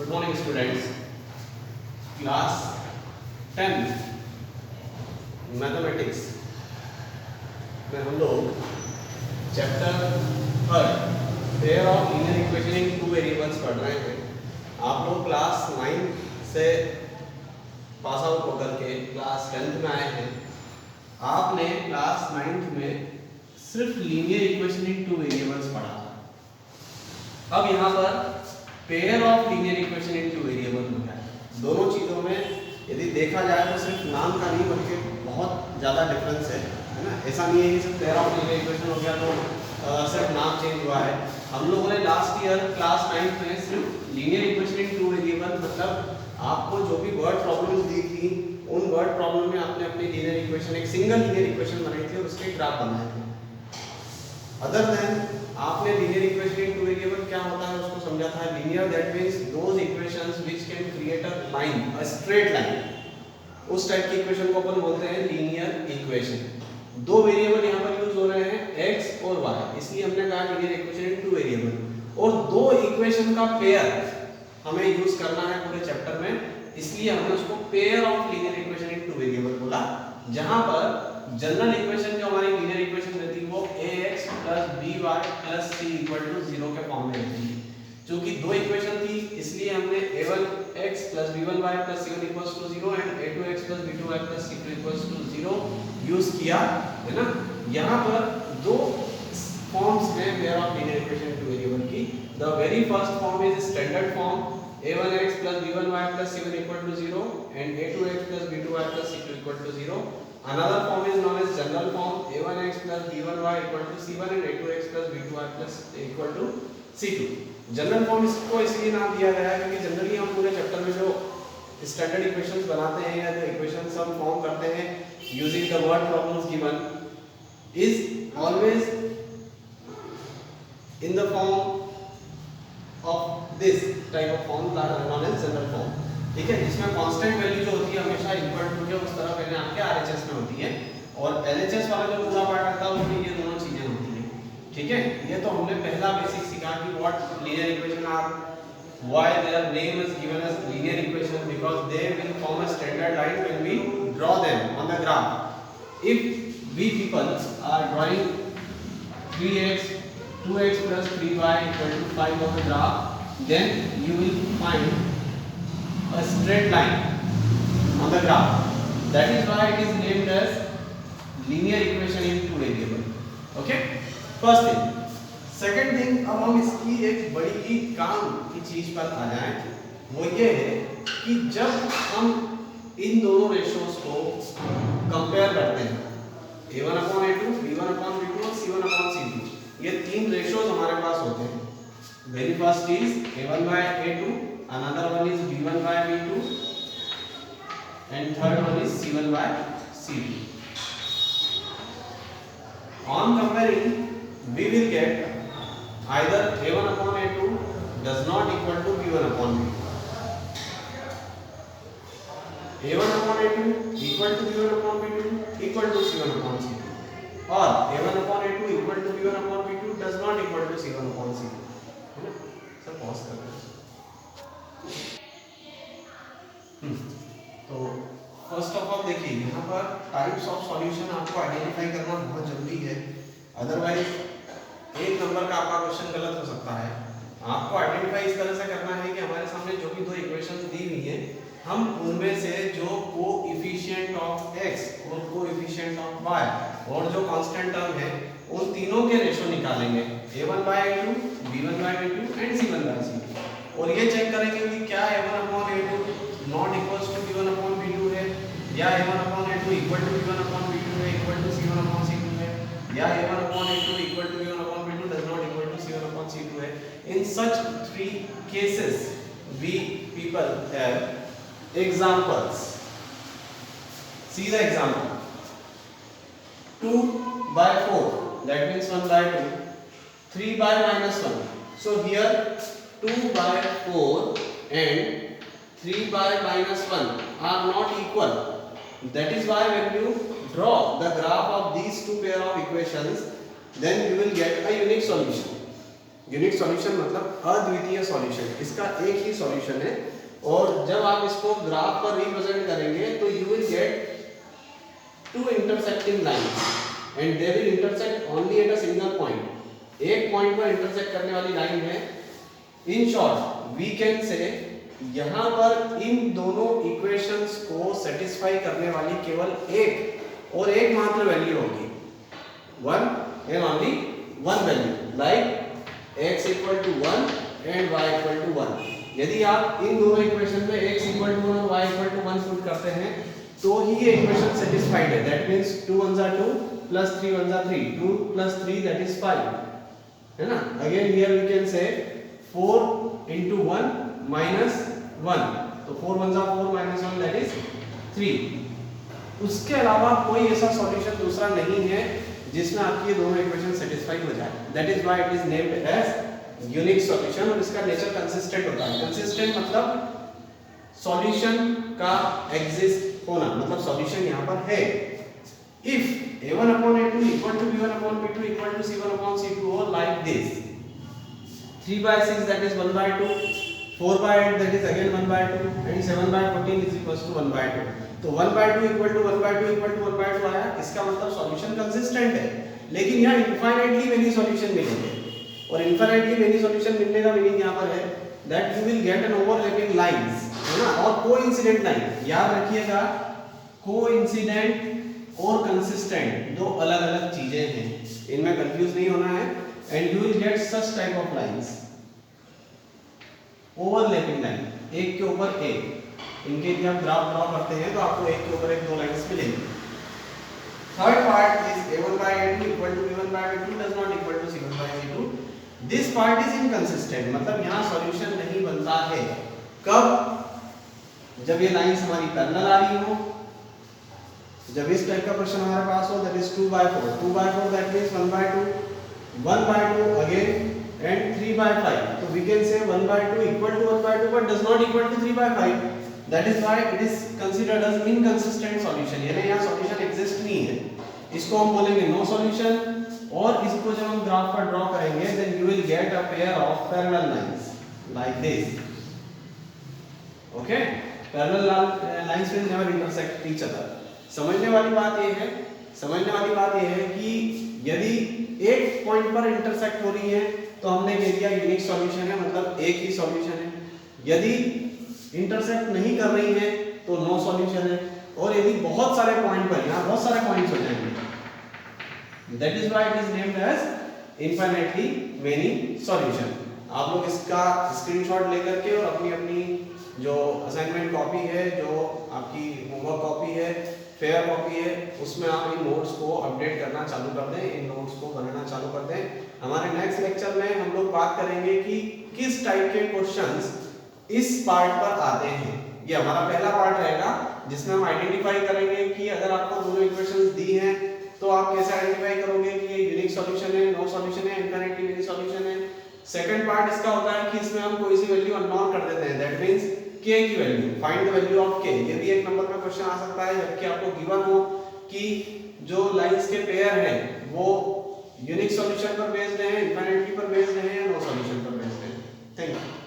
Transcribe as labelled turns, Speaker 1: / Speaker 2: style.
Speaker 1: Good morning students. Class 10 mathematics में हम लोग chapter third pair of linear equation in two variables पढ़ रहे हैं। आप लोग क्लास 9 से पास आउट होकर के क्लास 10th में आए हैं। आपने क्लास 9th में सिर्फ linear equation in two variables पढ़ा। अब यहाँ पर pair of linear equation in two variable हो गया है। दोनों चीज़ों में यदि देखा जाए तो सिर्फ नाम का नहीं बल्कि बहुत ज़्यादा डिफरेंस है ना। ऐसा नहीं है कि सिर्फ पेयर ऑफ लीनियर इक्वेशन हो गया तो सिर्फ नाम चेंज हुआ है। हम लोगों ने लास्ट ईयर क्लास 9 में सिर्फ linear equation in two variable मतलब आपको जो भी वर्ड प्रॉब्लम दी थी उन वर्ड प्रॉब्लम में आपने अपनी लीनियर इक्वेशन एक सिंगल लीनियर इक्वेशन बनाई थी और उसके ग्राफ बनाए थे। अदर देन आपने linear equation in two variable क्या होता है उसको समझा था। Linear that means those equations which can create a line, a straight line. उस टाइप की इक्वेशन को अपन बोलते हैं लीनियर इक्वेशन। दो वेरिएबल यहाँ पर यूज हो रहे हैं x और y, इसलिए हमने कहा linear equation in two variable. और दो इक्वेशन का पेयर हमें यूज करना है पूरे चैप्टर में, इसलिए हमने उसको pair of linear equation in two variable बोला। जहां पर जनरल इक्वेशन जो हमारी लीनियर इक्वेशन रहती है वो ax + by + c = 0 के फॉर्म में रहती है। क्योंकि दो इक्वेशन थी इसलिए हमने a1x + b1y + c1 = 0 and a2x + b2y + c2 = 0 use किया है ना। यहाँ पर दो फॉर्म्स में pair of linear equation in two variable की। The very first form is standard form a1x + b1y + c1 = 0 and a2x + b2y + c2 = 0. Another form is known as general form a1x + b1y = c1 and a2x + b2y = c2. General form इसको इसलिए नाम दिया गया है क्योंकि generally हम पूरे chapter में जो स्टैंडर्ड इक्वेशंस बनाते हैं या जो इक्वेशंस हम फॉर्म करते हैं using the word problems given is always in the form of this type of form known as general form. ठीक है, जिसमें कांस्टेंट वैल्यू जो होती है हमेशा इक्वल टू के उस तरफ यानी आपके आरएचएस में होती है और एलएचएस वाला जो पूरा पार्ट आता है उसमें ये दोनों चीजें होती है। ठीक है, ये तो हमने पहला बेसिक सीखा कि what linear equation are, why their name is given as linear equation because they will form a standard line when we draw them on the graph. If we people are drawing 3x 2x + 3y = 5 on the graph, then you will find a straight line on the graph. That is why it is named as linear equation in two variable. Okay, first thing. Second thing, अब हम इसकी एक बड़ी ही काम की चीज पर आ जाएं, वो ये है कि जब हम इन दोनों रेशियोज को कंपेयर करते हैं a1/a2, b1/b2 और c1/c2, ये तीन रेशियोज हमारे पास होते हैं। Very first is a1/a2, another one is b1/b2 and third one is c1/c2. On comparing we will get either a1/a2 does not equal to b1/b2, a1/a2 equal to b1/b2 equal to c1/c2 or a1/a2 equal to b1/b2 does not equal to c1/c2। है ना, sir pause कर लें। तो first of all देखिए यहाँ पर types of solution आपको identify करना बहुत जरूरी है, अदरवाइज एक नंबर का आपका क्वेश्चन गलत हो सकता है। आपको आइडेंटिफाई इस तरह से करना है कि हमारे सामने जो भी दो इक्वेशंस दी हुई हैं हम उनमें से जो कोएफिशिएंट ऑफ x और कोएफिशिएंट ऑफ y और जो कांस्टेंट टर्म है उन तीनों के रेशियो निकालेंगे a1/a2, b1/b2 एंड c1/c2 और ये चेक करेंगे कि क्या a1/a2 not equals to b1/b2 है या a1/a2 इक्वल टू b1/b2 है इक्वल टू c1/c2 है या a1/a2 equal to b1/b2 does not equal to c1/c2 है। In such three cases we people have examples. See the example 2/4 that means 1/2, 3/-1। so here 2/4 and 3/-1 are not equal. That is why when you draw the graph of these two pair of equations then you will get a unique solution. Unique solution मतलब अद्वितीय solution, इसका एक ही solution है। और जब आप इसको graph पर रिप्रेजेंट करेंगे तो you will get two intersecting lines and they will intersect only at a single point. एक पॉइंट पर इंटरसेक्ट करने वाली लाइन है। In short we can say यहां पर इन दोनों इक्वेशंस को सेटिस्फाई करने वाली केवल एक और एक मात्र वैल्यू होगी, one and only one value, like x equal to 1 and y equal to 1। यदि आप इन दोनों इक्वेशन में x equal to 1 और y equal to 1 पुट करते हैं तो ही ये इक्वेशन सेटिस्फाइड है। That means 2 1 are 2 plus 3 1 are 3, 2 plus 3 that is 5, है ना। Again here we can say 4 into 1 minus 1, तो 4 1 are 4 minus 1 that is 3। उसके अलावा कोई ऐसा सॉल्यूशन दूसरा नहीं है जिसमें आपकी ये दोनों इक्वेशन सेटिस्फाई हो जाए। That is why it is named as unique solution. और इसका नेचर कंसिस्टेंट होता है। कंसिस्टेंट मतलब सॉल्यूशन का एग्जिस्ट होना, मतलब सॉल्यूशन यहाँ पर है। If a1 upon a2 equal to b1 upon b2 equal to c1 upon c2 or like this, 3/6 that is 1/2, 4/8 that is again 1/2 and 7/14 is equals to 1/2। तो 1/2 equal to 1/2 equal to 1/2 आया, इसका मतलब solution consistent है। लेकिन यहाँ infinitely many solution मिलेंगे और infinitely many solution मिलने का मीनिंग यहाँ पर है that you will get an overlapping lines, है ना, और कोइंसिडेंट लाइन। याद रखिएगा कोइंसिडेंट और कंसिस्टेंट दो अलग-अलग चीजें हैं, इनमें कंफ्यूज नहीं होना है। And you will get such type of lines, overlapping line, एक के ऊपर एक। इनके यदि आप ग्राफ ड्रॉ करते हैं तो आपको एक के ऊपर एक दो लाइंस मिलेंगी। Third part is a1/a2 equal to b1/b2 does not equal to c1/c2। This part is inconsistent, मतलब यहाँ सॉल्यूशन नहीं बनता है। कब? जब ये लाइंस हमारी पैरेलल आ रही हो, जब इस टाइप का क्वेश्चन हमारे पास हो, that is 2/4, 2/4 that means 1/2, 1/2 again and 3/5। तो we can say 1/2 equal to 1/2 but does not equal to 3/5। That is why it is considered as inconsistent solution, यानी यहाँ सॉल्यूशन एग्जिस्ट नहीं है। इसको हम बोलेंगे नो सॉल्यूशन। और इसको जब हम ग्राफ पर ड्रॉ करेंगे then you will get a pair of parallel lines like this। Okay, parallel lines will never intersect each other। समझने वाली बात ये है कि यदि एक पॉइंट पर इंटरसेक्ट हो रही है तो हमने कह दिया यूनिक सॉल्यूशन है, मतलब एक ही सॉल्यूशन है। यदि इंटरसेक्ट नहीं कर रही है तो नो सॉल्यूशन है। और यदि बहुत सारे पॉइंट पर, यहाँ बहुत सारे पॉइंट्स हो जाएंगे, that is why it is named as infinitely many solution. आप लोग इसका स्क्रीनशॉट लेकर के और अपनी अपनी जो असाइनमेंट कॉपी है, जो आपकी होमवर्क कॉपी है, फेयर कॉपी है, उसमें आप इन नोट्स को अपडेट करना चालू कर दें, इन नोट्स को बनाना चालू कर दें। हमारे नेक्स्ट लेक्चर में हम लोग बात करेंगे कि किस टाइप के क्वेश्चंस इस पार्ट पर आते हैं। ये हमारा पहला पार्ट रहेगा जिसमें हम आइडेंटिफाई करेंगे कि अगर आपको दोनों इक्वेशंस दी हैं तो आप कैसे आइडेंटिफाई करोगे कि ये यूनिक सॉल्यूशन है, नो सॉल्यूशन है, इनफाइनाइटली मेनी सॉल्यूशन है। सेकंड पार्ट इसका होता है कि इसमें हम कोई सी वैल्यू अननोन कर देते हैं, दैट मींस k की value, find the value of k। ये भी एक नंबर पे क्वेश्चन आ सकता है जबकि आपको गिवन हो कि जो लाइंस के पेयर हैं वो यूनिक सॉल्यूशन पर बेस्ड हैं, इनफाइनाइटली पर बेस्ड हैं या नो सॉल्यूशन पर बेस्ड हैं। Thank you.